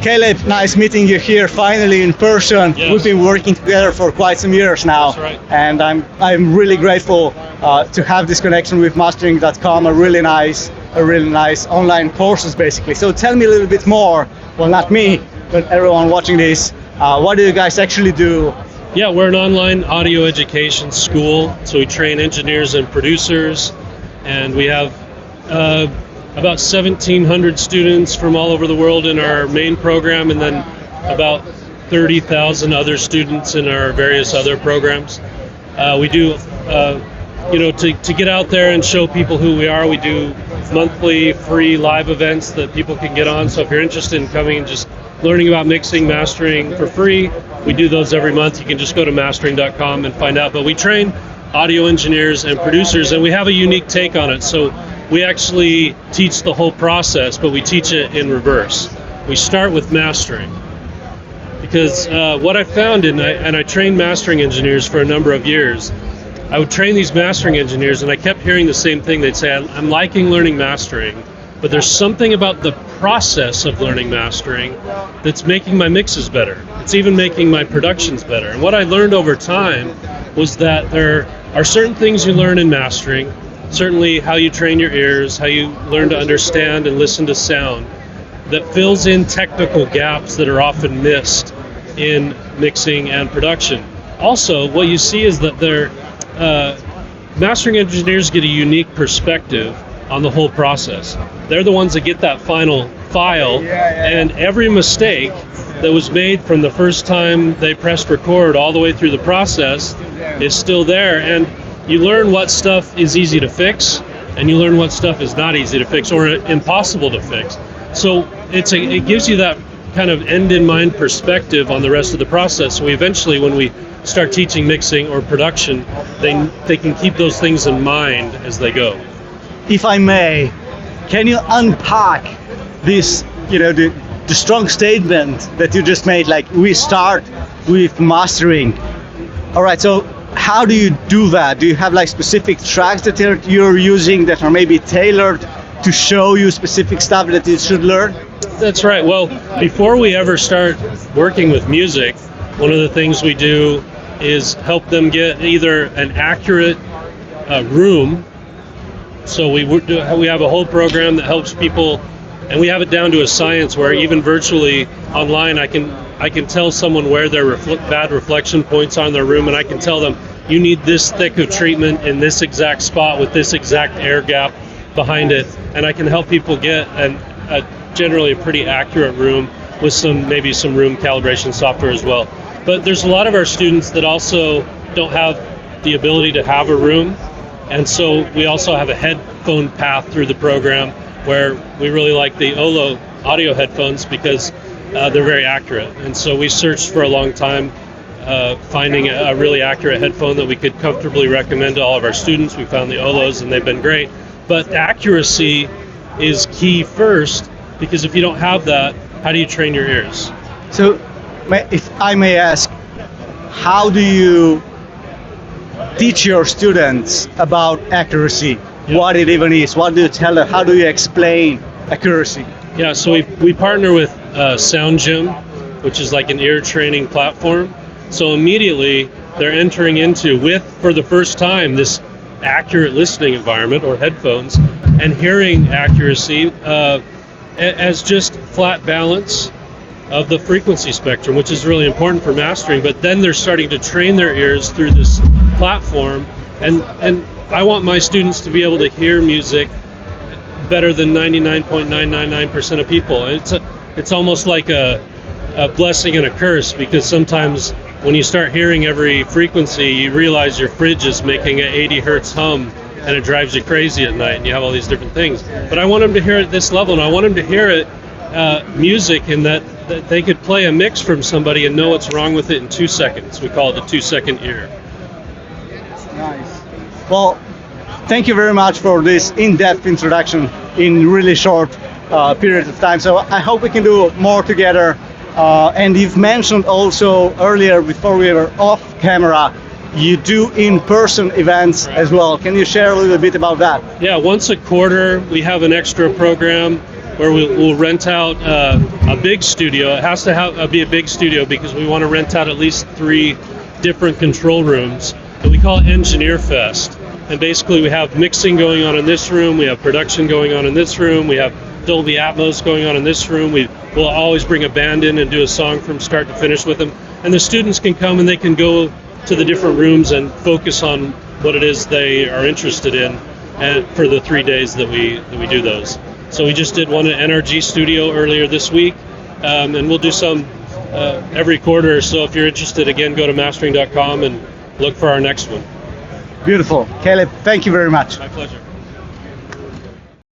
Caleb, nice meeting you here finally in person. Yes. We've been working together for quite some years now. That's right. And I'm really grateful to have this connection with mastering.com, a really nice online courses basically. So tell me a little bit more, well not me, but everyone watching this, what do you guys actually do? Yeah, we're an online audio education school, so we train engineers and producers, and we have about 1,700 students from all over the world in our main program, and then about 30,000 other students in our various other programs. We do, to get out there and show people who we are, we do monthly free live events that people can get on. So if you're interested in coming and just learning about mixing, mastering for free, we do those every month. You can just go to mastering.com and find out. But we train audio engineers and producers, and we have a unique take on it. So we actually teach the whole process, but we teach it in reverse. We start with mastering. Because what I found, and I trained mastering engineers for a number of years, I would train these mastering engineers, and I kept hearing the same thing. They'd say, I'm liking learning mastering, but there's something about the process of learning mastering that's making my mixes better. It's even making my productions better. And what I learned over time was that there are certain things you learn in mastering, certainly how you train your ears, how you learn to understand and listen to sound, that fills in technical gaps that are often missed in mixing and production. Also, what you see is that mastering engineers get a unique perspective on the whole process. They're the ones that get that final file, and every mistake that was made from the first time they pressed record all the way through the process is still there. And you learn what stuff is easy to fix, and you learn what stuff is not easy to fix or impossible to fix. So it gives you that kind of end-in-mind perspective on the rest of the process. So eventually, when we start teaching mixing or production, they can keep those things in mind as they go. If I may, can you unpack this, the strong statement that you just made, like we start with mastering. All right, so how do you do that? Do you have like specific tracks that you're using that are maybe tailored to show you specific stuff that you should learn? That's right. Well, before we ever start working with music, one of the things we do is help them get either an accurate room. So we have a whole program that helps people, and we have it down to a science where even virtually online, I can tell someone where their bad reflection points are in their room, and I can tell them, you need this thick of treatment in this exact spot with this exact air gap behind it, and I can help people get generally a pretty accurate room with maybe some room calibration software as well. But there's a lot of our students that also don't have the ability to have a room, and so we also have a headphone path through the program where we really like the OLLO audio headphones because they're very accurate. And so we searched for a long time finding a really accurate headphone that we could comfortably recommend to all of our students. We found the OLLOs, and they've been great. But accuracy is key first, because if you don't have that, how do you train your ears? So if I may ask, how do you teach your students about accuracy? Yep. What it even is? What do you tell them? How do you explain accuracy? Yeah, so we partner with Sound Gym, which is like an ear training platform. So immediately they're entering into, for the first time, this accurate listening environment or headphones, and hearing accuracy as just flat balance of the frequency spectrum, which is really important for mastering. But then they're starting to train their ears through this platform, and I want my students to be able to hear music better than 99.999% of people. It's almost like a blessing and a curse, because sometimes when you start hearing every frequency, you realize your fridge is making an 80 hertz hum, and it drives you crazy at night, and you have all these different things. But I want them to hear it at this level, and I want them to hear it music in that they could play a mix from somebody and know what's wrong with it in 2 seconds. We call it the 2-second ear. Nice. Well, thank you very much for this in-depth introduction in really short period of time. So I hope we can do more together. And you've mentioned also earlier, before we were off camera, you do in-person events as well. Can you share a little bit about that? Yeah, once a quarter we have an extra program where we'll rent out a big studio. It has to be a big studio because we want to rent out at least 3 different control rooms, and we call it Engineer Fest. And basically we have mixing going on in this room, we have production going on in this room, we have Dolby Atmos going on in this room. We'll always bring a band in and do a song from start to finish with them. And the students can come and they can go to the different rooms and focus on what it is they are interested in, and for the 3 days that we do those. So we just did one at NRG Studio earlier this week, and we'll do some every quarter. So if you're interested, again, go to mastering.com and look for our next one. Beautiful. Caleb, thank you very much. My pleasure.